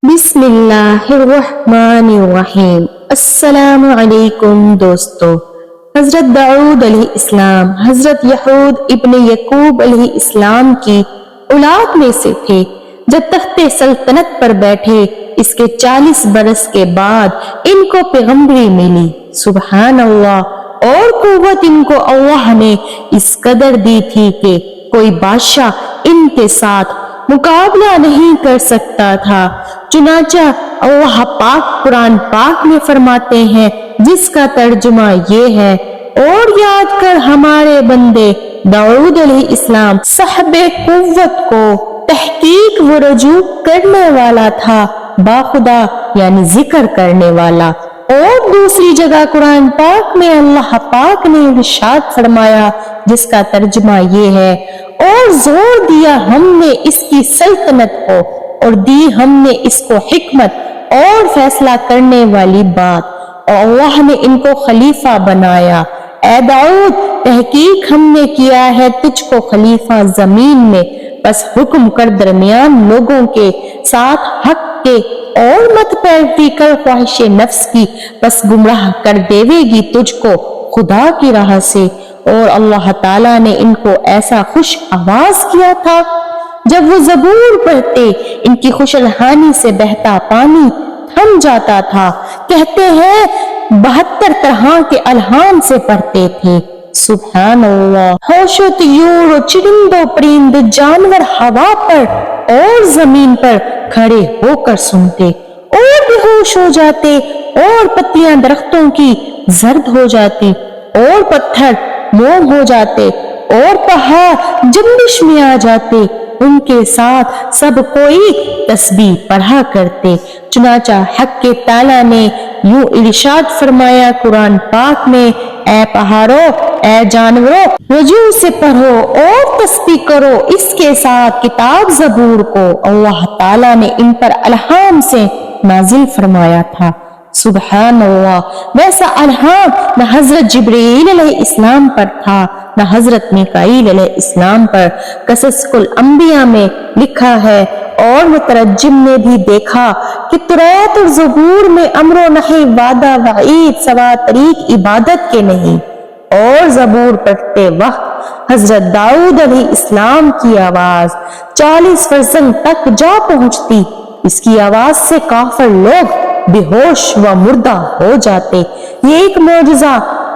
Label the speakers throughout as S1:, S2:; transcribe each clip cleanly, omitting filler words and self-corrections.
S1: بسم اللہ الرحمن الرحیم۔ السلام علیکم دوستو۔ حضرت داؤد علیہ السلام حضرت یہود ابن یعقوب علیہ السلام کی اولاد میں سے تھے۔ جب تخت سلطنت پر بیٹھے اس کے 40 برس کے بعد ان کو پیغمبری ملی۔ سبحان اللہ، اور قوت ان کو اللہ نے اس قدر دی تھی کہ کوئی بادشاہ ان کے ساتھ مقابلہ نہیں کر سکتا تھا۔ چنانچہ اللہ پاک قرآن پاک میں فرماتے ہیں، جس کا ترجمہ یہ ہے، اور یاد کر ہمارے بندے داؤد علیہ السلام صاحب قوت کو، تحقیق وہ رجوع کرنے والا تھا، باخدا یعنی ذکر کرنے والا۔ اور دوسری جگہ قرآن پاک میں اللہ پاک نے ارشاد فرمایا، جس کا ترجمہ یہ ہے، اور زور دیا ہم نے اس کی سلطنت کو، اور دی ہم نے اس کو حکمت اور فیصلہ کرنے والی بات، اور اللہ نے ان کو خلیفہ بنایا۔ اے داؤد، تحقیق ہم نے کیا ہے تجھ کو خلیفہ زمین میں، بس حکم کر درمیان لوگوں کے ساتھ حق کے، اور مت پیروی کر خواہش نفس کی، بس گمراہ کر دیوے گی تجھ کو خدا کی راہ سے۔ اور اللہ تعالیٰ نے ان کو ایسا خوش آواز کیا تھا، جب وہ زبور پڑھتے ان کی خوش الحانی سے بہتا پانی تھم جاتا تھا۔ کہتے ہیں 72 طرح کے الحان سے پڑھتے تھے۔ سبحان اللہ۔ ہوش و طیور و چرند و پرند جانور ہوا پر اور زمین پر کھڑے ہو کر سنتے اور بے ہوش ہو جاتے، اور پتیاں درختوں کی زرد ہو جاتی، اور پتھر موم ہو جاتے، اور پہاڑ جنبش میں آ جاتے۔ ان کے ساتھ سب کوئی تسبیح پڑھا کرتے۔ چنانچہ حق کے تعالیٰ نے یوں ارشاد فرمایا قرآن پاک میں، اے پہاڑوں، اے جانوروں، رجوع سے پڑھو اور تسبیح کرو اس کے ساتھ کتاب زبور کو۔ اللہ تعالیٰ نے ان پر الہام سے نازل فرمایا تھا۔ سبحان اللہ۔ ویسا الہام نہ حضرت جبرائیل علیہ السلام پر تھا، نہ حضرت میکائیل علیہ السلام پر۔ قصص الانبیاء میں لکھا ہے، اور مترجم نے بھی دیکھا کہ توریت اور زبور میں امر و نہی، وعدہ وعید سوا طریق عبادت کے نہیں۔ اور زبور پڑھتے وقت حضرت داؤد علیہ السلام کی آواز 40 فرسنگ تک جا پہنچتی۔ اس کی آواز سے کافر لوگ بے ہوش و مردہ ہو جاتے۔ یہ ایک معجزہ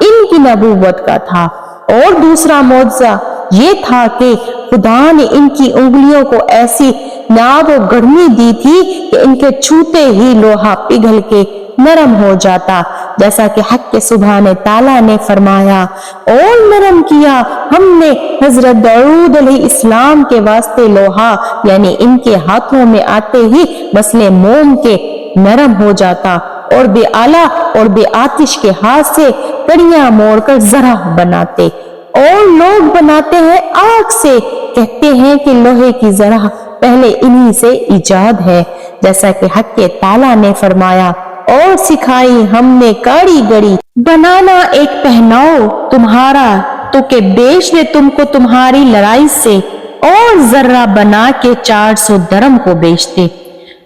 S1: ان کی نبوت کا تھا، اور دوسرا معجزہ یہ تھا کہ خدا نے ان کی انگلیوں کو ایسی ناب و گرمی دی تھی کہ ان کے چھوتے ہی لوہا پگھل کے نرم ہو جاتا، جیسا کہ حق کے سبحانہ تعالیٰ نے فرمایا، اور نرم کیا ہم نے حضرت داؤد علیہ السلام کے واسطے لوہا، یعنی ان کے ہاتھوں میں آتے ہی مثل موم کے نرم ہو جاتا، اور بے آلہ اور بے آتش کے ہاتھ سے کڑیاں موڑ کر زرہ بناتے۔ اور لوگ بناتے ہیں آگ سے، کہتے ہیں کہ لوہے کی زرہ پہلے انہی سے ایجاد ہے، جیسا کہ حق کے تعالیٰ نے فرمایا، اور سکھائی ہم نے کاڑی گڑی بنانا ایک پہناؤ تمہارا، تو کہ بیچ دے تم کو تمہاری لڑائی سے۔ اور ذرہ بنا کے 400 درم کو بیچتے،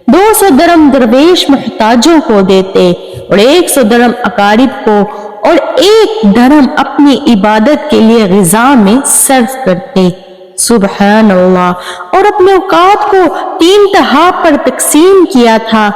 S1: 200 درم درویش محتاجوں کو دیتے، اور 100 درم اقارب کو، اور 1 درم اپنی عبادت کے لیے غذا میں صرف کرتے۔ سبحان اللہ۔ اور اپنے اوقات کو 3 تہا پر تقسیم کیا تھا،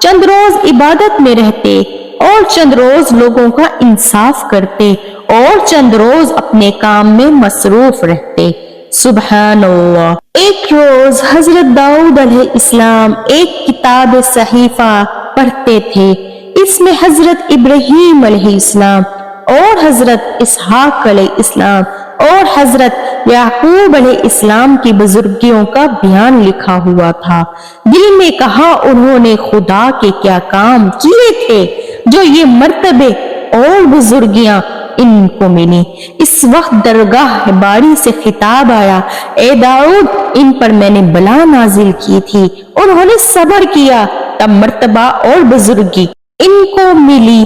S1: چند روز عبادت میں رہتے، اور چند روز لوگوں کا انصاف کرتے، اور چند روز اپنے کام میں مصروف رہتے۔ سبحان اللہ۔ ایک روز حضرت داؤد علیہ السلام ایک کتاب صحیفہ پڑھتے تھے۔ اس میں حضرت ابراہیم علیہ السلام، اور حضرت اسحاق علیہ السلام، اور حضرت یعقوب علیہ السلام کی بزرگیوں کا بیان لکھا ہوا تھا۔ دل میں کہا انہوں نے خدا کے کیا کام کیے تھے جو یہ مرتبے اور بزرگیاں ان کو ملی۔ اس وقت درگاہ باری سے خطاب آیا، اے داؤد، ان پر میں نے بلا نازل کی تھی، انہوں نے صبر کیا، تب مرتبہ اور بزرگی ان کو ملی۔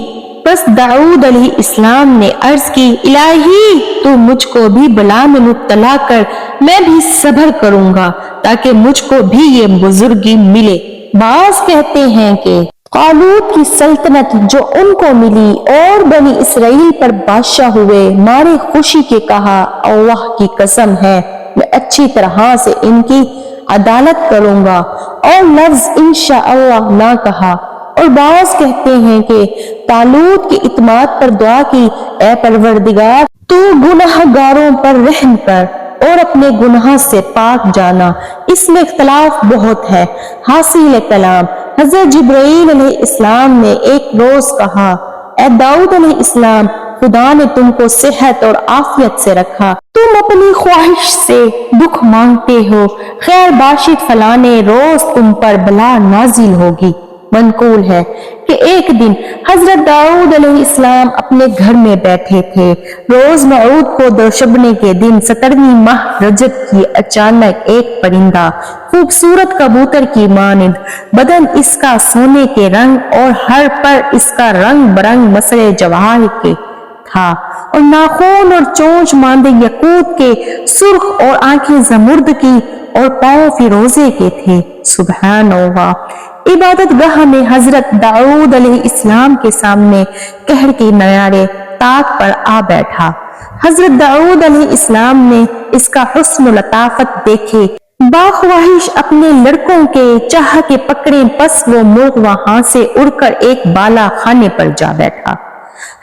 S1: بس داؤد علیہ السلام نے عرض کی، الہی تو مجھ کو بھی بلا میں مبتلا کر، میں بھی صبر کروں گا تاکہ مجھ کو بھی یہ بزرگی ملے۔ بعض کہتے ہیں کہ قالوت کی سلطنت جو ان کو ملی اور بنی اسرائیل پر بادشاہ ہوئے، مارے خوشی کے کہا اللہ کی قسم ہے میں اچھی طرح سے ان کی عدالت کروں گا، اور لفظ انشاءاللہ نہ کہا۔ اور بعض کہتے ہیں کہ طالوت کی اطاعت پر دعا کی، اے پروردگار تو گناہ گاروں پر رحم کر اور اپنے گناہ سے پاک جانا۔ اس میں اختلاف بہت ہے۔ حاصل کلام، حضرت جبرائیل علیہ السلام نے ایک روز کہا، اے داؤد علیہ السلام، خدا نے تم کو صحت اور عافیت سے رکھا، تم اپنی خواہش سے دکھ مانگتے ہو، خیر باشد فلانے روز تم پر بلا نازل ہوگی۔ منقول ہے کہ ایک دن حضرت داؤد علیہ السلام اپنے گھر میں بیٹھے تھے، روز موعود کو دوشبنے کے دن 17ویں ماہ رجب کی اچانک ایک پرندہ خوبصورت کبوتر کی مانند، بدن اس کا سونے کے رنگ اور ہر پر اس کا رنگ برنگ مصرع جواہر کے تھا، اور ناخن اور چونچ ماندے یاقوت کے، سرخ اور آنکھیں زمرد کی اور پاؤں فیروزے کے تھے۔ سبحان اللہ۔ عبادت گاہ میں حضرت داؤد علیہ السلام کے سامنے قہر کے نیارے طاق پر آ بیٹھا۔ حضرت داؤد علیہ السلام نے اس کا حسن و لطافت دیکھے، باخواہش اپنے لڑکوں کے چاہ کے پکڑے، پس وہ مرغ وہاں سے اڑ کر ایک بالا خانے پر جا بیٹھا۔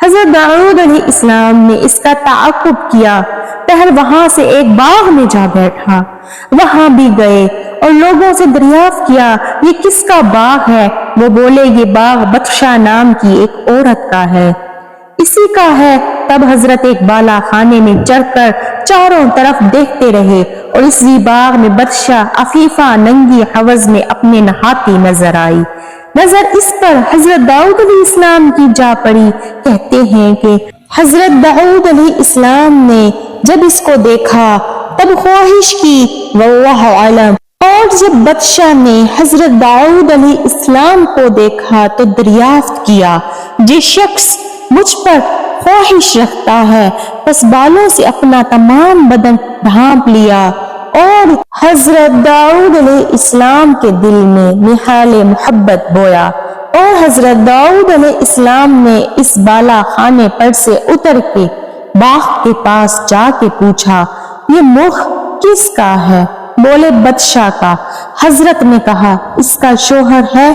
S1: حضرت داؤد علیہ السلام نے اس کا تعاقب کیا، پہر وہاں سے ایک باغ میں جا بیٹھا، وہاں بھی گئے اور لوگوں سے دریافت کیا یہ کس کا باغ ہے؟ وہ بولے یہ باغ بطشاہ نام کی ایک عورت کا ہے، اسی کا ہے۔ تب حضرت ایک بالا خانے میں چڑھ کر چاروں طرف دیکھتے رہے، اور اسی باغ میں بادشاہ عفیفہ ننگی حوض میں اپنے نہاتی نظر آئی۔ نظر اس پر حضرت داؤد علیہ السلام کی جا پڑی۔ کہتے ہیں کہ حضرت داؤد علیہ السلام نے جب اس کو دیکھا تب خواہش کی، واللہ عالم، اور جب بادشاہ نے حضرت داؤد علیہ السلام کو دیکھا تو دریافت کیا جس شخص مجھ پر خواہش رکھتا ہے، پس بالوں سے اپنا تمام بدن ڈھانپ لیا، اور حضرت داؤد علیہ السلام کے دل میں نہال محبت بویا، اور حضرت داؤد علیہ السلام نے اس بالا خانے پر سے اتر کے باغ کے پاس جا کے پوچھا یہ مرغ کس کا ہے؟ بولے بادشاہ کا۔ حضرت نے کہا اس کا شوہر ہے؟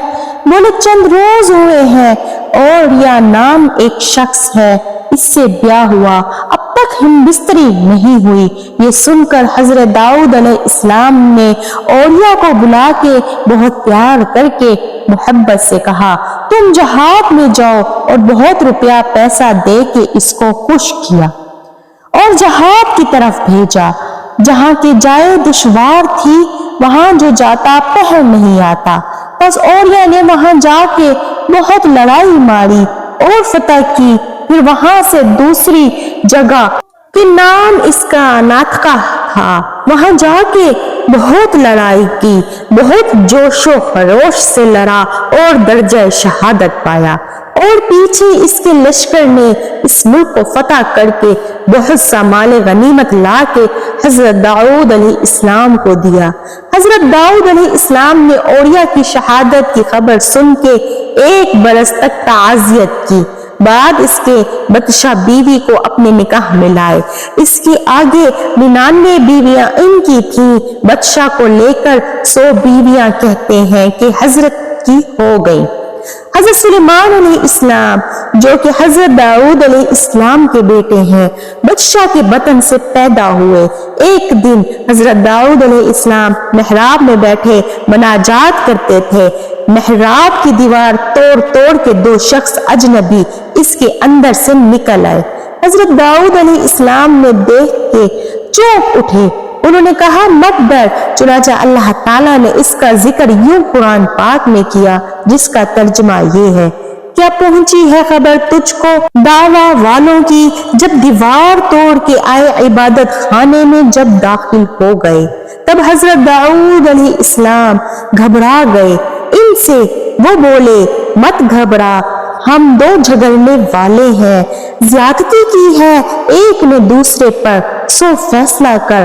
S1: بولے چند روز ہوئے ہیں، اور یا نام ایک شخص ہے، اس سے بیاہ ہوا، اب تک ہم بستری نہیں ہوئی۔ یہ سن کر حضرت داؤد علیہ السلام نے اولیاء کو بلا کے بہت پیار کر کے محبت سے کہا تم جہاد میں جاؤ، اور بہت روپیہ پیسہ دے کے اس کو خوش کیا اور جہاد کی طرف بھیجا۔ جہاں کی جائے دشوار تھی وہاں جو جاتا پہر نہیں آتا، پس اولیاء نے وہاں جا کے بہت لڑائی ماری اور فتح کی۔ پھر وہاں سے دوسری جگہ کہ نام اس کا ناتکا تھا، وہاں جا کے بہت لڑائی کی، بہت جوش و خروش سے لڑا اور درجہ شہادت پایا، اور پیچھے اس کے لشکر نے اس ملک کو فتح کر کے بہت سا مال غنیمت لا کے حضرت داؤد علیہ السلام کو دیا۔ حضرت داؤد علیہ السلام نے اولیاء کی شہادت کی خبر سن کے 1 برس تک تعزیت کی، بعد اس کے بادشاہ بیوی کو اپنے نکاح میں لائے۔ اس کے آگے 99 بیویاں ان کی تھیں، بادشاہ کو لے کر 100 بیویاں کہتے ہیں کہ حضرت کی ہو گئی۔ حضرت سلیمان علیہ السلام جو کہ حضرت داؤد علیہ السلام کے بیٹے ہیں، بادشاہ کے بطن سے پیدا ہوئے۔ ایک دن حضرت داؤد علیہ السلام محراب میں بیٹھے مناجات کرتے تھے، محراب کی دیوار توڑ توڑ کے 2 شخص اجنبی اس کے اندر سے نکل آئے۔ حضرت داؤد علیہ السلام نے دیکھ کے چونک اٹھے، انہوں نے کہا مت ڈر، چنانچہ اللہ تعالیٰ نے اس کا ذکر یوں قرآن پاک میں کیا جس کا ترجمہ یہ ہے، کیا پہنچی ہے خبر تجھ کو دعویٰ والوں کی، جب دیوار توڑ کے آئے عبادت خانے میں جب داخل ہو گئے، تب حضرت داؤد علیہ السلام گھبرا گئے ان سے، وہ بولے مت گھبرا، ہم 2 جھگڑنے والے ہیں، زیادتی کی ہے ایک نے دوسرے پر، سو فیصلہ کر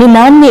S1: 99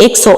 S1: 100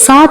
S1: 7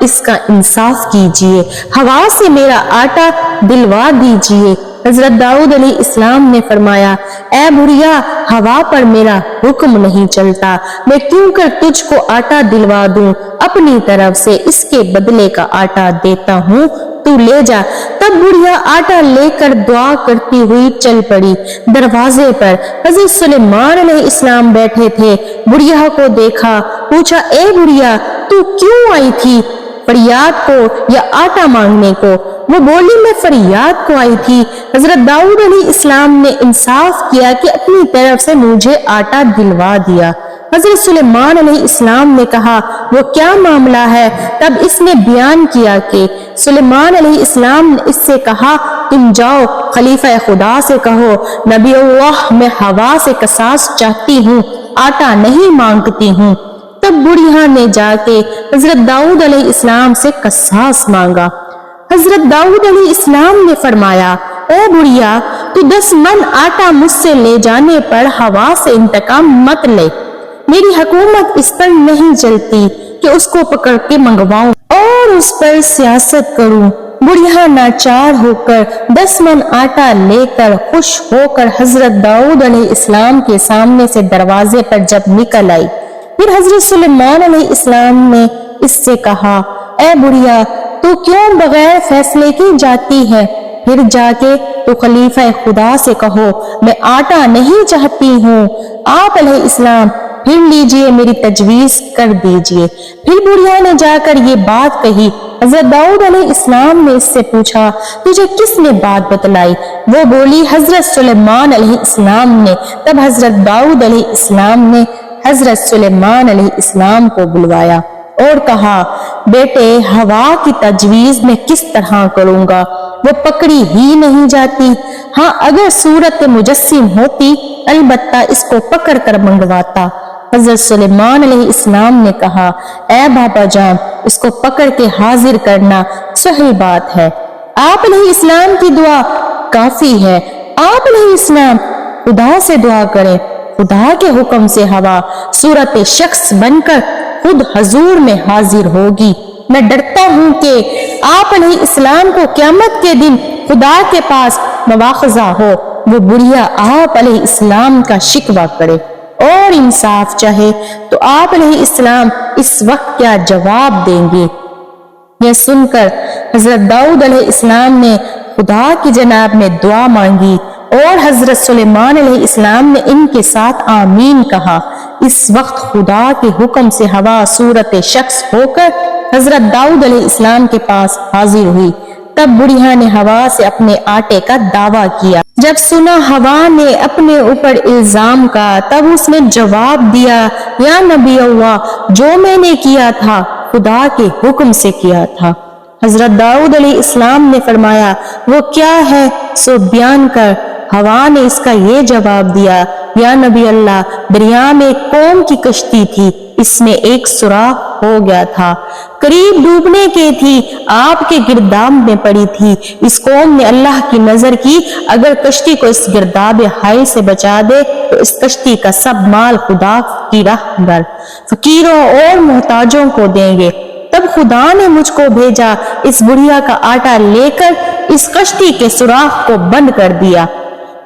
S1: اس کا انصاف کیجئے، ہوا سے میرا آٹا دلوا دیجئے۔ حضرت داؤد علیہ السلام نے فرمایا، اے بڑھیا، ہوا پر میرا حکم نہیں چلتا، میں کیوں کر تجھ کو آٹا دلوا دوں، اپنی طرف سے اس کے بدلے کا آٹا دیتا ہوں، تو لے جا۔ تب بڑھیا آٹا لے کر دعا کرتی ہوئی چل پڑی۔ دروازے پر حضرت سلیمان علیہ السلام بیٹھے تھے۔ بڑھیا کو دیکھا، پوچھا، اے بڑھیا، تو کیوں آئی تھی، فریاد کو یا آٹا مانگنے کو؟ وہ بولی، میں فریاد کو آئی تھی۔ حضرت داؤد علیہ السلام نے انصاف کیا کہ اپنی طرف سے مجھے آٹا دلوا دیا۔ حضرت سلیمان علیہ السلام نے کہا، وہ کیا معاملہ ہے؟ تب اس نے بیان کیا کہ سلیمان علیہ السلام نے اس سے کہا، تم جاؤ خلیفہ خدا سے کہو، نبی اللہ، میں ہوا سے قصاص چاہتی ہوں، آٹا نہیں مانگتی ہوں۔ تب بڑھیا نے جا کے حضرت داؤد علیہ السلام سے قصاص مانگا۔ حضرت داؤد علیہ السلام نے فرمایا، اے بڑھیا، تو 10 من آٹا مجھ سے لے جانے پر ہوا سے انتقام مت لے، میری حکومت اس پر نہیں چلتی کہ اس کو پکڑ کے منگواؤں اور اس پر سیاست کروں۔ بڑھیا ناچار ہو کر 10 من آٹا لے کر خوش ہو کر حضرت داؤد علیہ السلام کے سامنے سے دروازے پر جب نکل آئی، پھر حضرت سلیمان علیہ السلام نے اس سے کہا، اے بڑھیا، تو کیوں بغیر فیصلے کی جاتی ہے؟ پھر جا کے تو خلیفہ خدا سے کہو، میں آٹا نہیں چاہتی ہوں۔ آپ علیہ السلام، پھر لیجئے، میری تجویز کر دیجئے۔ پھر بڑھیا نے جا کر یہ بات کہی۔ حضرت داؤد علیہ السلام نے اس سے پوچھا، تجھے کس نے بات بتلائی؟ وہ بولی، حضرت سلیمان علیہ السلام نے۔ تب حضرت داؤد علیہ السلام نے حضرت سلیمان علیہ السلام کو بلوایا اور کہا، بیٹے، ہوا کی تجویز میں کس طرح کروں گا؟ وہ پکڑی ہی نہیں جاتی۔ ہاں، اگر صورت مجسم ہوتی، البتہ اس کو پکڑ کر منگواتا۔ حضرت سلیمان علیہ السلام نے کہا، اے بابا جان، اس کو پکڑ کے حاضر کرنا سہل بات ہے، آپ علیہ السلام کی دعا کافی ہے۔ آپ علیہ السلام خدا سے دعا کریں، خدا کے حکم سے ہوا صورت شخص بن کر خود حضور میں حاضر ہوگی۔ میں ڈرتا ہوں کہ آپ علیہ السلام کو قیامت کے دن خدا کے پاس مواخذہ ہو، وہ بڑھیا آپ علیہ السلام کا شکوہ کرے اور انصاف چاہے، تو آپ علیہ السلام اس وقت کیا جواب دیں گے؟ یہ سن کر حضرت داؤد علیہ السلام نے خدا کی جناب میں دعا مانگی اور حضرت سلیمان علیہ السلام نے ان کے ساتھ آمین کہا۔ اس وقت خدا کے حکم سے ہوا صورت شخص ہو کر حضرت داؤد علیہ السلام کے پاس حاضر ہوئی۔ تب بڑھیا نے ہوا سے اپنے آٹے کا دعویٰ کیا۔ جب سنا ہوا نے اپنے اوپر الزام کا، تب اس نے جواب دیا، یا نبی اللہ، جو میں نے کیا تھا خدا کے حکم سے کیا تھا۔ حضرت داؤد علیہ السلام نے فرمایا، وہ کیا ہے سو بیان کر۔ ہوا نے اس کا یہ جواب دیا، یا نبی اللہ، دریا میں ایک قوم کی کشتی تھی، اس میں ایک سوراخ ہو گیا تھا، قریب ڈوبنے کے تھی، آپ کے گرداب میں پڑی تھی۔ اس قوم نے اللہ کی نظر کی، اگر کشتی کو اس گرداب حائل سے بچا دے تو اس کشتی کا سب مال خدا کی راہ پر فقیروں اور محتاجوں کو دیں گے۔ تب خدا نے مجھ کو بھیجا، اس بڑھیا کا آٹا لے کر اس کشتی کے سوراخ کو بند کر دیا،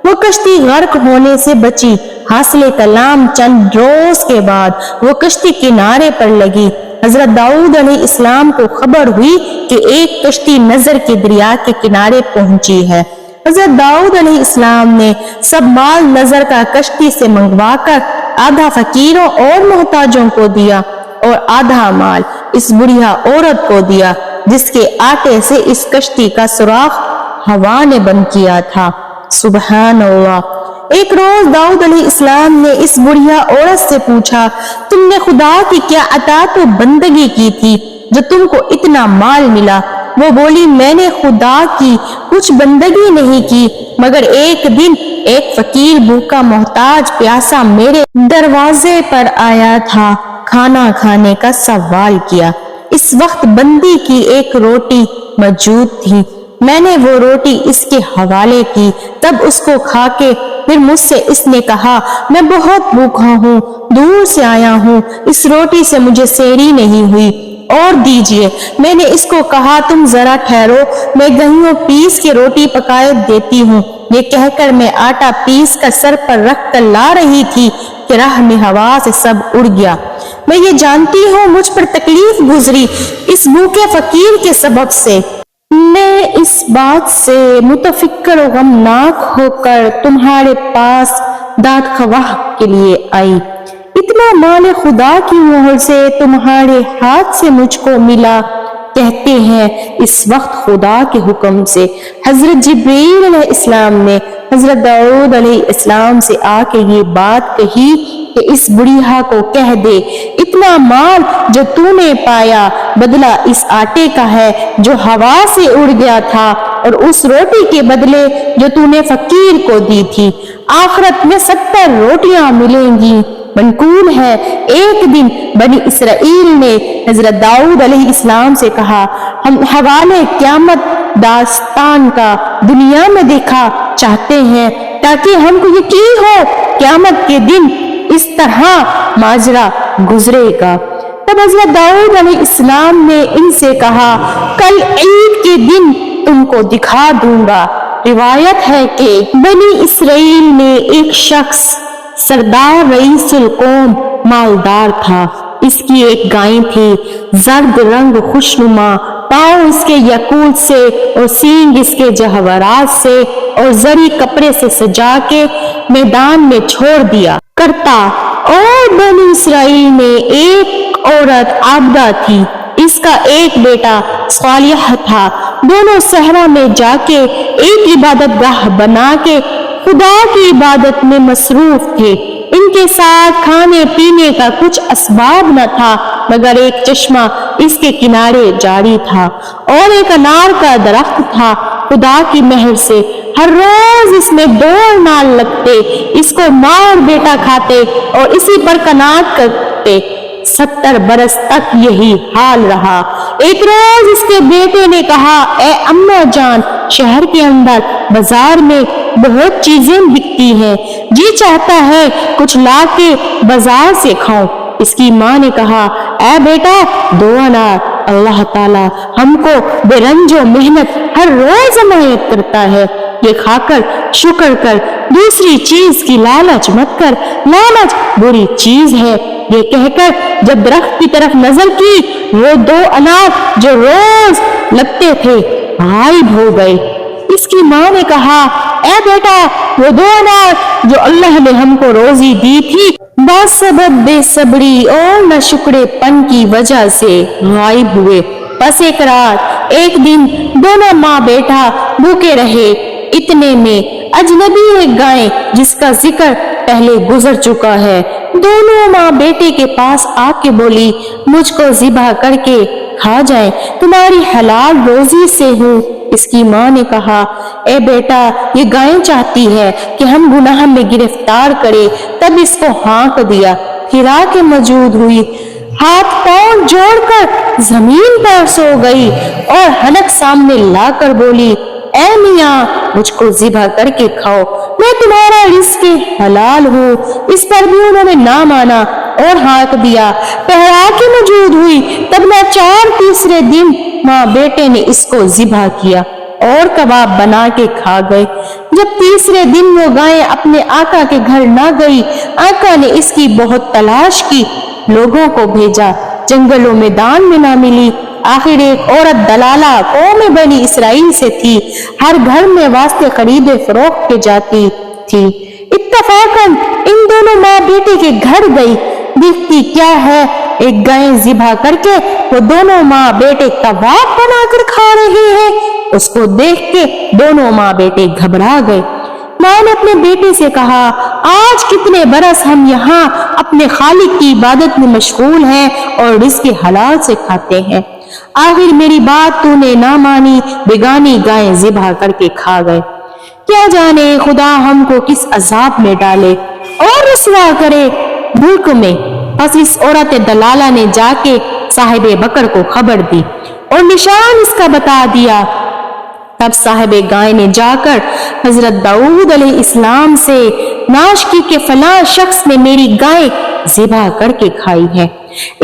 S1: وہ کشتی غرق ہونے سے بچی۔ حاصل کلام چند روز کے بعد وہ کشتی کنارے پر لگی۔ حضرت داؤد علیہ السلام کو خبر ہوئی کہ ایک کشتی نظر کے دریا کے کنارے پہنچی ہے۔ حضرت داؤد علیہ السلام نے سب مال نظر کا کشتی سے منگوا کر آدھا فقیروں اور محتاجوں کو دیا اور آدھا مال اس بڑھیا عورت کو دیا جس کے آٹے سے اس کشتی کا سوراخ ہوا نے بند کیا تھا۔ سبحان اللہ۔ ایک روز داؤد علیہ السلام نے اس بڑھیا عورت سے پوچھا، تم نے خدا کی کیا اطاعت و بندگی کی تھی جو تم کو اتنا مال ملا؟ وہ بولی، میں نے خدا کی کچھ بندگی نہیں کی، مگر ایک دن ایک فقیر بھوکا محتاج پیاسا میرے دروازے پر آیا تھا، کھانا کھانے کا سوال کیا۔ اس وقت بندی کی ایک روٹی موجود تھی، میں نے وہ روٹی اس کے حوالے کی، تب اس کو کھا کے پھر مجھ سے اس نے کہا، میں بہت بھوکا ہوں، دور سے آیا ہوں، اس روٹی سے مجھے سیری نہیں ہوئی اور دیجیے۔ میں نے اس کو کہا تم ذرا ٹھہرو، میں گیہوں پیس کے روٹی پکائے دیتی ہوں۔ یہ کہہ کر میں آٹا پیس کر سر پر رکھ کر لا رہی تھی کہ راہ میں ہوا سے سب اڑ گیا۔ میں یہ جانتی ہوں مجھ پر تکلیف گزری اس بھوکے فقیر کے سبب سے۔ میں اس بات سے متفکر و غمناک ہو کر تمہارے پاس داد خواہ کے لیے آئی۔ اتنا مال خدا کی مہر سے تمہارے ہاتھ سے مجھ کو ملا۔ کہتے ہیں اس وقت خدا کے حکم سے حضرت جبریل علیہ السلام نے حضرت داؤد علیہ السلام سے آ کے یہ بات کہی کہ اس بڑھیا کو کہہ دے اتنا مال جو تو نے پایا بدلہ اس آٹے کا ہے جو ہوا سے اڑ گیا تھا اور اس روٹی کے بدلے جو تو نے فقیر کو دی تھی۔ آخرت میں 70 روٹیاں ملیں گی۔ منقول ہے ایک دن بنی اسرائیل نے حضرت داؤد علیہ السلام سے کہا ہم حوالے قیامت داستان کا دنیا میں دیکھا چاہتے ہیں تاکہ ہم کو یقین ہو قیامت کے دن اس طرح ماجرا گزرے گا۔ تب حضرت داؤد علیہ السلام نے ان سے کہا کل عید کے دن تم کو دکھا دوں گا۔ روایت ہے کہ بنی اسرائیل میں ایک شخص سردار رئیس القوم مالدار تھا۔ اس کی ایک گائے تھی، زرد رنگ خوشنما، پاؤں اس کے یاقوت سے اور سینگ اس کے جواہرات سے اور زری کپڑے سے سجا کے میدان میں چھوڑ دیا کرتا۔ اور بنی اسرائیل میں ایک عورت عابدہ تھی، اس کا ایک بیٹا صالح تھا۔ دونوں صحرا میں جا کے ایک عبادت گاہ بنا کے خدا کی عبادت میں مصروف تھے۔ ان کے ساتھ کھانے پینے کا کچھ اسباب نہ تھا مگر ایک چشمہ اس کے کنارے جاری تھا اور ایک انار کا درخت تھا۔ خدا کی مہر سے ہر روز اس میں 2 انار لگتے، اس کو ماں اور بیٹا کھاتے اور اسی پر قناعت کرتے۔ 70 برس تک یہی حال رہا۔ ایک روز اس کے بیٹے نے کہا اے اماں جان، شہر کے اندر بازار میں بہت چیزیں بکتی ہیں، جی چاہتا ہے کچھ لا کے بازار سے کھاؤں۔ اس کی ماں نے کہا اے بیٹا 2 انار، اللہ تعالی ہم کو بے رنج و محنت ہر روز عنایت کرتا ہے، یہ کھا کر شکر کر، دوسری چیز کی لالچ مت کر، لالچ بری چیز ہے۔ یہ کہہ کر جب درخت کی طرف نظر کی وہ 2 انار جو روز لگتے تھے غائب ہو گئے۔ اس کی ماں نے کہا اے بیٹا وہ 2 انار جو اللہ نے ہم کو روزی دی تھی بسبب بے صبری اور ناشکرے پن کی وجہ سے غائب ہوئے۔ پس ایک رات ایک دن دونوں ماں بیٹا بھوکے رہے۔ اتنے میں اجنبی ایک گائے جس کا ذکر پہلے گزر چکا ہے دونوں ماں بیٹے کے پاس آ کے بولی مجھ کو ذبح کر کے کھا جائے، تمہاری حلال روزی سے ہوں۔ اس کی ماں نے کہا اے بیٹا یہ گائے چاہتی ہے کہ ہم گناہ میں گرفتار کرے، تب اس کو ہانک دیا، پھر آ کے موجود ہوئی، ہاتھ پاؤں جوڑ کر زمین پر سو گئی اور حنک سامنے لا کر بولی اے میاں مجھ کو ذبح کر کے کھاؤ، میں تمہارا رزق حلال ہوں۔ اس پر بھی انہوں نے نہ مانا اور ہانک دیا، پہرا کے موجود ہوئی، تب ناچار تیسرے دن ماں بیٹے نے اس کو ذبح کیا اور کباب بنا کے کھا گئے۔ جب تیسرے دن وہ گائے اپنے آقا کے گھر نہ گئی، آقا نے اس کی بہت تلاش کی، لوگوں کو بھیجا، جنگلوں میدان میں نہ ملی۔ آخر ایک عورت دلالہ قوم بنی اسرائیل سے تھی، ہر گھر میں واسطے خرید فروخت کے جاتی تھی۔ اتفاقاً ان دونوں ماں بیٹے کے گھر گئی، دیکھتی کیا ہے ایک گائے ذبح کر کے وہ دونوں ماں بیٹے کباب بنا کر کھا رہے ہیں۔ اس کو دیکھ کے دونوں ماں بیٹے گھبرا گئے۔ ماں نے اپنے بیٹے سے کہا آج کتنے برس ہم یہاں اپنے خالق کی عبادت میں مشغول ہیں اور رزق حلال سے کھاتے ہیں، آخر میری بات تو نے نہ مانی، بیگانی گائیں ذبح کر کے کھا گئے، کیا جانے خدا ہم کو کس عذاب میں ڈالے اور رسوا کرے ملک میں۔ پس اس عورت دلالہ نے جا کے صاحب بکر کو خبر دی اور نشان اس کا بتا دیا۔ تب صاحب گائے نے جا کر حضرت داؤد علیہ السلام سے ناش کی کہ فلاں شخص نے میری گائے ذبح کر کے کھائی ہے۔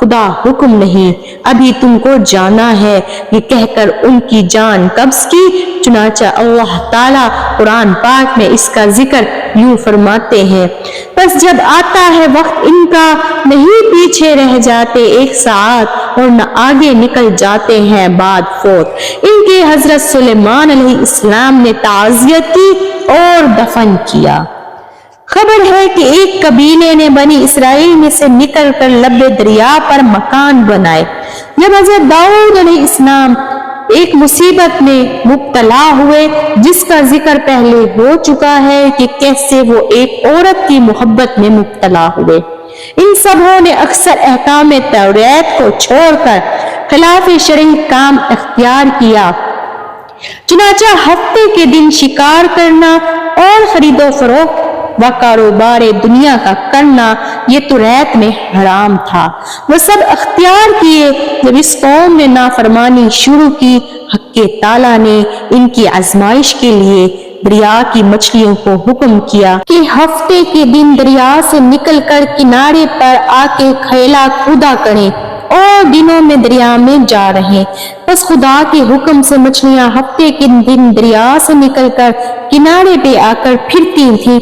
S1: خدا حکم نہیں، ابھی تم کو جانا ہے، یہ کہہ کر ان کی جان قبض کی۔ چنانچہ اللہ تعالیٰ قرآن پاک میں اس کا ذکر یوں فرماتے ہیں، بس جب آتا ہے وقت ان کا نہیں پیچھے رہ جاتے ایک ساعت اور نہ آگے نکل جاتے ہیں بعد فوت۔ ان کے حضرت سلیمان علیہ السلام نے تعزیت کی اور دفن کیا۔ خبر ہے کہ ایک قبیلے نے بنی اسرائیل میں سے نکل کر لب دریا پر مکان بنائے۔ جب حضرت داؤد علیہ السلام ایک مصیبت میں مبتلا ہوئے، جس کا ذکر پہلے ہو چکا ہے کہ کیسے وہ ایک عورت کی محبت میں مبتلا ہوئے، ان سبوں نے اکثر احکام توریت کو چھوڑ کر خلاف شرعی کام اختیار کیا۔ چنانچہ ہفتے کے دن شکار کرنا اور خرید و فروخت و کاروبار دنیا کا کرنا یہ توریت میں حرام تھا۔ وہ سب اختیار کیے۔ جب اس قوم نے نافرمانی شروع کی، حق تعالیٰ نے ان کی آزمائش کے لیے دریا کی مچھلیوں کو حکم کیا کہ ہفتے کے دن دریا سے نکل کر کنارے پر آ کے کھیلا کودا کریں اور دنوں میں دریا میں جا رہے۔ بس خدا کے حکم سے مچھلیاں ہفتے کے دن دریا سے نکل کر کنارے پہ آ کر پھرتی تھیں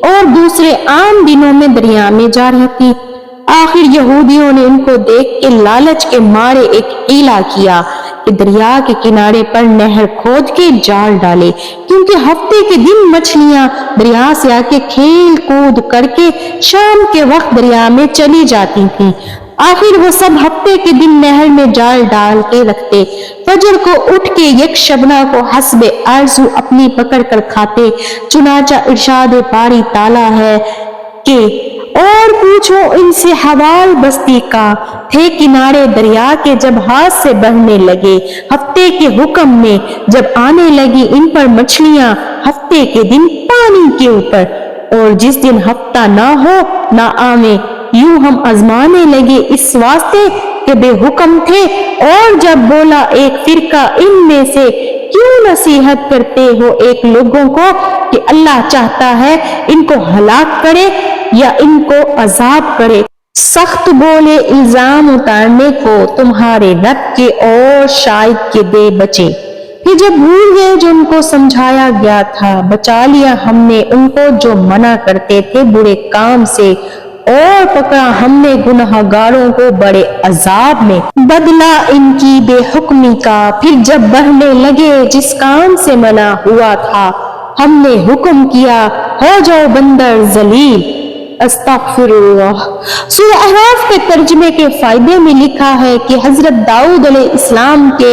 S1: اور دوسرے عام دنوں میں دریا میں جا رہتی۔ آخر یہودیوں نے ان کو دیکھ کے لالچ کے مارے ایک حیلہ کیا کہ دریا کے کنارے پر نہر کھود کے جال ڈالے، کیونکہ ہفتے کے دن مچھلیاں دریا سے آ کے کھیل کود کر کے شام کے وقت دریا میں چلی جاتی تھیں۔ آخر وہ سب ہفتے کے دن نہر میں جال ڈال کے رکھتے، فجر کو اٹھ کے یک شبنہ کو حسب آرزو اپنی پکڑ کر کھاتے۔ چنانچہ ارشاد باری تعالیٰ ہے کہ اور پوچھو ان سے حوال بستی کا، تھے کنارے دریا کے جب ہاتھ سے بڑھنے لگے، ہفتے کے حکم میں جب آنے لگی ان پر مچھلیاں ہفتے کے دن پانی کے اوپر، اور جس دن ہفتہ نہ ہو نہ آویں، یوں ہم آزمانے لگے اس واسطے کہ بے حکم تھے۔ اور جب بولا ایک فرقہ ان میں سے، کیوں نصیحت کرتے ہو ایک لوگوں کو کہ اللہ چاہتا ہے ان کو ہلاک کرے یا ان کو عذاب کرے۔ سخت بولے الزام اتارنے کو تمہارے رب کے اور شاید کے دے بچے۔ پھر جب بھول گئے جو ان کو سمجھایا گیا تھا، بچا لیا ہم نے ان کو جو منع کرتے تھے برے کام سے، اور پکڑا ہم نے گناہ گاروں کو بڑے عذاب میں، بدلہ ان کی بے حکمی کا۔ پھر جب بڑھنے لگے جس کام سے منع ہوا تھا، ہم نے حکم کیا ہو جاؤ بندر ذلیل۔ استغفر اللہ۔ سورہ اعراف کے ترجمے کے فائدے میں لکھا ہے کہ حضرت داؤد علیہ السلام کے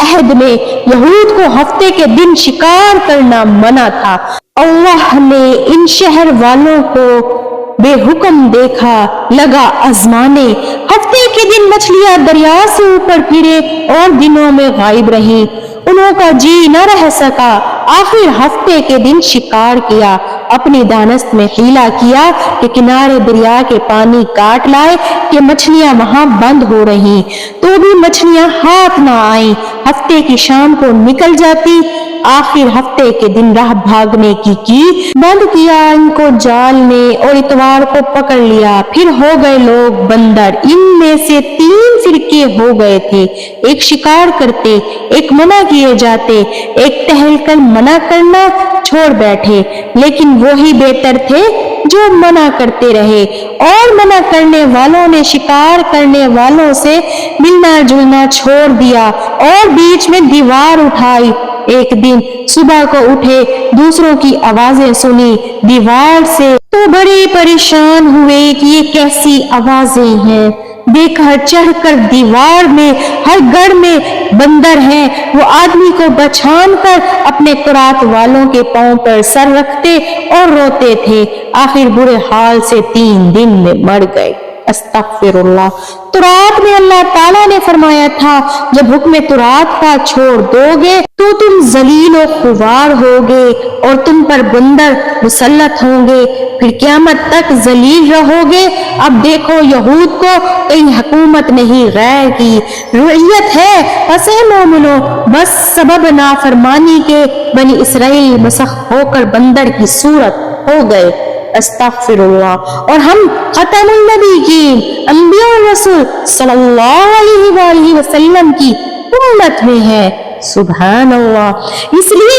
S1: عہد میں یہود کو ہفتے کے دن شکار کرنا منع تھا۔ اللہ نے ان شہر والوں کو بے حکم دیکھا، لگا آزمانے۔ ہفتے کے دن مچھلیاں دریا سے اوپر پھرے اور دنوں میں غائب رہیں، انہوں کا جی نہ رہ سکا۔ آخر ہفتے کے دن شکار کیا، اپنی دانست میں حیلہ کیا کہ کنارے دریا کے پانی کاٹ لائے کہ مچھلیاں وہاں بند ہو رہی، تو بھی مچھلیاں ہاتھ نہ آئیں، ہفتے کی شام کو نکل جاتی۔ آخر ہفتے کے دن راہ بھاگنے کی بند کیا ان کو جال نے، اور اتوار کو پکڑ لیا۔ پھر ہو گئے لوگ بندر، ان میں سے 3 فرقے ہو گئے تھے، ایک شکار کرتے، ایک منع کیے جاتے، ایک ٹہل کر منع کرنا چھوڑ بیٹھے، لیکن وہی بہتر تھے جو منع کرتے رہے، اور منع کرنے والوں نے شکار کرنے والوں سے ملنا جلنا چھوڑ دیا اور بیچ میں دیوار اٹھائی۔ ایک دن صبح کو اٹھے، دوسروں کی آوازیں سنی دیوار سے، تو بڑے پریشان ہوئے کہ یہ کیسی آوازیں ہیں۔ دیکھا چڑھ کر دیوار میں ہر گڑھ میں بندر ہیں، وہ آدمی کو بچھان کر اپنے قرات والوں کے پاؤں پر سر رکھتے اور روتے تھے، آخر برے حال سے 3 دن میں مر گئے۔ استغفر اللہ۔ تورات میں اللہ تعالیٰ نے فرمایا تھا جب حکم تورات کا چھوڑ دو گے تو تم ذلیل و خوار ہوگے اور تم پر بندر مسلط ہوں گے، پھر قیامت تک ذلیل رہو گے۔ اب دیکھو یہود کو کہیں حکومت نہیں، غیر کی رعیت ہے، پس اے مومنو بس سبب نافرمانی کے بنی اسرائیل مسخ ہو کر بندر کی صورت ہو گئے۔ استغفirullah. اور ہم ختم النبیین انبیاء و رسول صلی اللہ علیہ وآلہ وسلم کی امت میں ہے. سبحان اللہ. اس لیے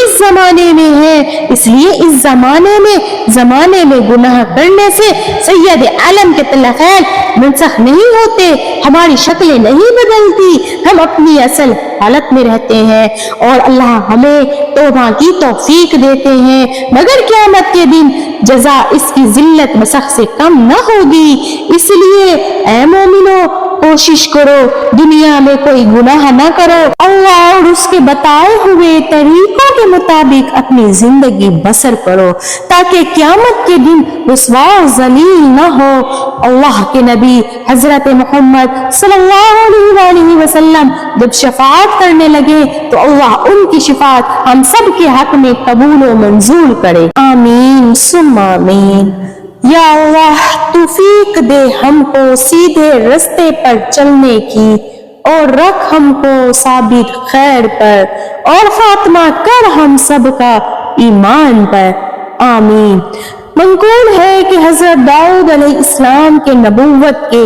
S1: اس زمانے میں گناہ کرنے سے سید عالم کے طلقین منسخ نہیں ہوتے، ہماری شکلیں نہیں بدلتی، ہم اپنی اصل حالت میں رہتے ہیں اور اللہ ہمیں توبہ کی توفیق دیتے ہیں، مگر قیامت کے دن جزا اس کی ذلت مسخ سے کم نہ ہوگی. اس لیے اے مومنو کوشش کرو دنیا میں کوئی گناہ نہ کرو، اللہ اور اس کے بتائے ہوئے طریقوں کے مطابق اپنی زندگی بسر کرو تاکہ قیامت کے دن رسوا و ذلیل نہ ہو. اللہ کے نبی حضرت محمد صلی اللہ علیہ وآلہ وسلم جب شفاعت کرنے لگے تو اللہ ان کی شفاعت ہم سب کے حق میں قبول و منظور کرے. آمین ثم آمین. یا اللہ توفیق دے ہم کو سیدھے رستے پر چلنے کی اور رکھ ہم کو ثابت خیر پر اور خاتمہ کر ہم سب کا ایمان پر. آمین. منقول ہے کہ حضرت داؤد علیہ السلام کے نبوت کے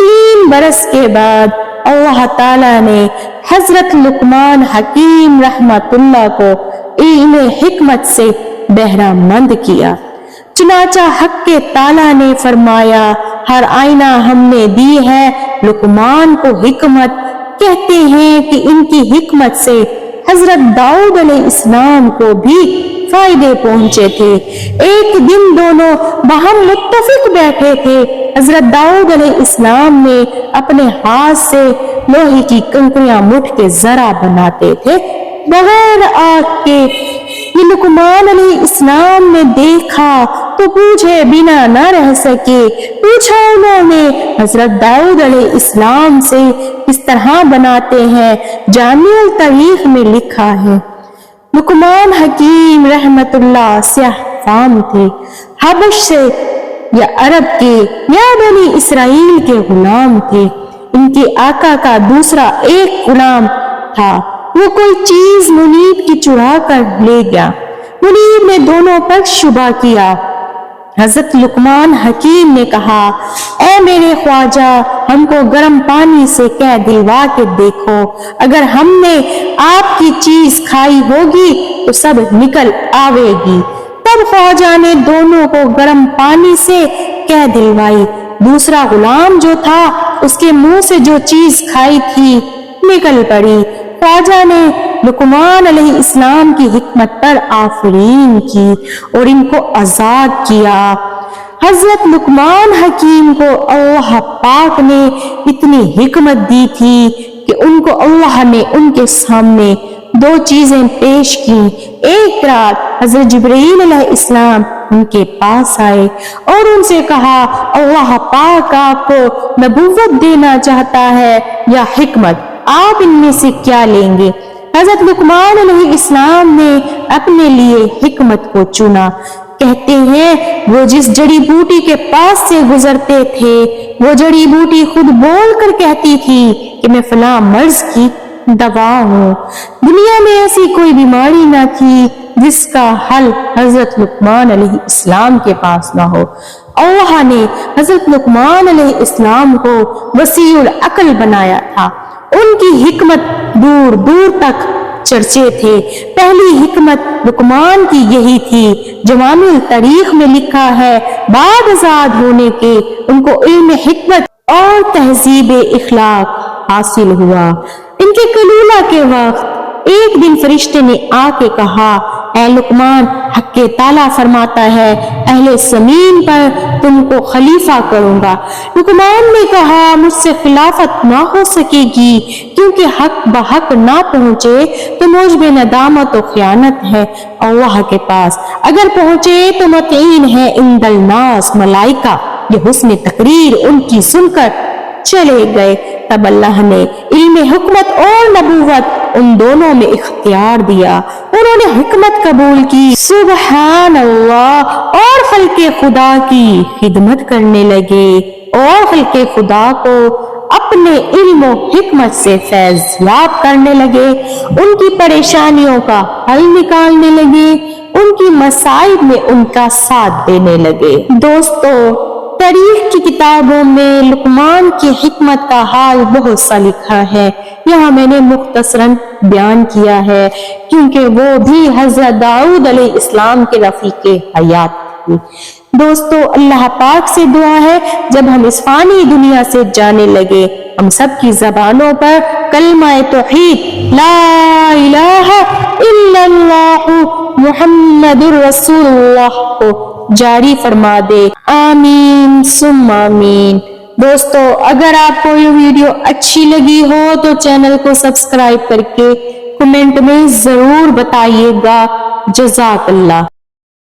S1: 3 برس کے بعد اللہ تعالیٰ نے حضرت لقمان حکیم رحمت اللہ کو علم حکمت سے بہرہ مند کیا. چنانچہ حق کے تعالیٰ نے فرمایا ہر آئینہ ہم نے دی ہے لقمان کو حکمت. کہتے ہیں کہ ان کی حکمت سے حضرت داؤد علیہ السلام کو بھی فائدے پہنچے تھے. ایک دن دونوں باہم متفق بیٹھے تھے. حضرت داؤد علیہ السلام نے اپنے ہاتھ سے لوہے کی کنکریاں مٹھ کے ذرا بناتے تھے بغیر آگ کے. یہ لقمان علیہ السلام نے دیکھا تو پوچھے بنا نہ رہ سکے. پوچھا انہوں نے حضرت داؤد علیہ السلام سے کس طرح بناتے ہیں. جامع التاریخ میں لکھا ہے لقمان حکیم رحمت اللہ سیاہ فام تھے، حبش سے یا عرب کے یا بنی اسرائیل کے غلام تھے. ان کے آقا کا دوسرا ایک غلام تھا، وہ کوئی چیز منیب کی چرا کر لے گیا. منیب نے دونوں پر شبہ کیا. حضرت لقمان حکیم نے کہا اے میرے خواجہ ہم کو گرم پانی سے کہہ دلوا کے دیکھو، اگر ہم نے آپ کی چیز کھائی ہوگی تو سب نکل آوے گی. تب خواجہ نے دونوں کو گرم پانی سے کہہ دلوائی. دوسرا غلام جو تھا اس کے منہ سے جو چیز کھائی تھی نکل پڑی. خواجہ نے لقمان علیہ السلام کی حکمت پر آفرین کی اور ان کو آزاد کیا. حضرت لقمان حکیم کو اللہ پاک نے اتنی حکمت دی تھی کہ ان کو اللہ نے ان کے سامنے 2 چیزیں پیش کی. ایک رات حضرت جبرائیل علیہ السلام ان کے پاس آئے اور ان سے کہا اللہ پاک آپ کو نبوت دینا چاہتا ہے یا حکمت، آپ ان میں سے کیا لیں گے؟ حضرت لقمان علیہ السلام نے اپنے لیے حکمت کو چنا. کہتے ہیں وہ جس جڑی بوٹی کے پاس سے گزرتے تھے وہ جڑی بوٹی خود بول کر کہتی تھی کہ میں فلاں مرض کی دوا ہوں. دنیا میں ایسی کوئی بیماری نہ تھی جس کا حل حضرت لقمان علیہ السلام کے پاس نہ ہو. اللہ نے حضرت لقمان علیہ السلام کو وسیع العقل بنایا تھا. ان کی حکمت دور دور تک چرچے تھے. پہلی حکمت لقمان کی یہی تھی. جوامع التاریخ میں لکھا ہے بعد آزاد ہونے کے ان کو علم حکمت اور تہذیب اخلاق حاصل ہوا. ان کے کلولہ کے وقت ایک دن فرشتے نے آ کے کہا اے لقمان حق کے تعالیٰ فرماتا ہے اہل زمین پر تم کو خلیفہ کروں گا. لقمان نے کہا مجھ سے خلافت نہ ہو سکے گی کیونکہ حق بحق نہ پہنچے تو مجھ میں ندامت و خیانت ہے اللہ کے پاس، اگر پہنچے تو مطعین ہے عند الناس ملائکہ. یہ حسن تقریر ان کی سن کر چلے گئے. تب اللہ نے علم حکمت اور نبوت ان دونوں میں اختیار دیا. انہوں نے حکمت قبول کی سبحان اللہ اور خلق خدا کی خدمت کرنے لگے اور خلق خدا کو اپنے علم و حکمت سے فیض یاب کرنے لگے. ان کی پریشانیوں کا حل نکالنے لگے ان کی مصائب میں ان کا ساتھ دینے لگے۔ دوستو، تاریخ کی کتابوں میں لقمان کی حکمت کا حال بہت سا لکھا ہے، یہاں میں نے مختصراً بیان کیا ہے کیونکہ وہ بھی حضرت داؤد علیہ السلام کے رفیق حیات تھی۔ دوستو، اللہ پاک سے دعا ہے جب ہم اس فانی دنیا سے جانے لگے ہم سب کی زبانوں پر کلمہ توحید لا الہ الا اللہ محمد الرسول اللہ کو جاری فرما دے، آمین ثم آمین۔ دوستو، اگر آپ کو یہ ویڈیو اچھی لگی ہو تو چینل کو سبسکرائب کر کے کمنٹ میں ضرور بتائیے گا۔ جزاک اللہ۔